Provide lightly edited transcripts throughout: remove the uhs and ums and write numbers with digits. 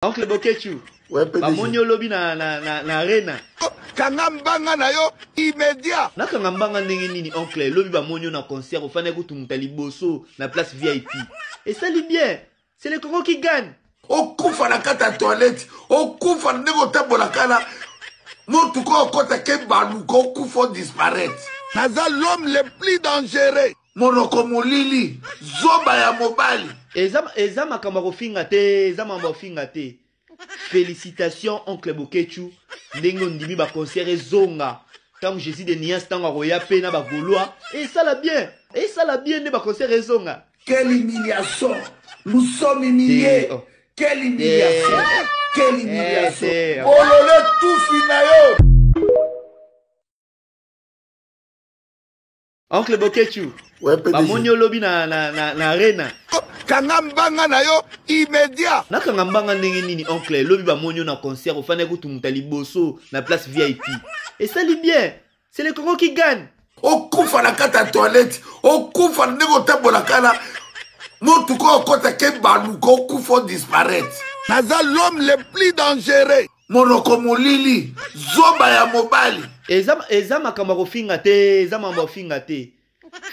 Oncle Bokechu. Ouais, PDG. Bamoni olobi na arena. Kangambanga na yo immédiat. Na kangambanga ndenge nini oncle lobi bamoni na concert ofana kutumta liboso na place VIP. Et ça lit bien. C'est le Congo qui gagne. Okufa na kata toilette, okufa ndeko tambola kala. Motu ko kota ke baluko okufa disparaître. Naza l'homme le plus dangereux. Monoko molili, zoba ya mobali. Eza makambo kofinga te, eza mambo finga te. Félicitations oncle Bokechu. Ndenge ndimi ba concert ezonga. Tant Jésus de Nias tant roya pe na ba Gaulois et ça la bien. Et ça la bien ne ba concert ezonga. Quelle humiliation. Nous sommes humiliés. Quelle humiliation. Quelle humiliation. Olole tout finayo. Oncle Bokechu. Ouais, PDG. Bamoni olobi na arena. Kangambanga na yo immédiat. Na kangambanga ndenge nini oncle lobi bamoni na concert ofana kutumta liboso na place VIP. Et ça lit bien. C'est le Congo qui gagne. Okufa na kata toilette, okufa ndeko tambola kala. Motu ko kota ke baluko okufa disparaître. Naza l'homme le plus dangereux. Monoko molili, zoba ya mobali. Eza makambo kofinga te, eza mambo finga te.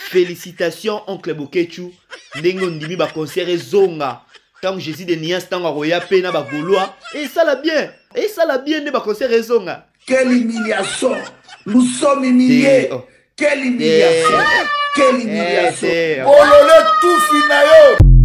Félicitations oncle Bokechu. Ndenge ndimi ba concert ezonga. Tant Jésus de Nias tant roya pe na ba Gaulois et ça la bien. Et ça la bien ne ba concert ezonga. Quelle humiliation. Nous sommes humiliés. Quelle humiliation. Quelle humiliation. Olole tout finayo.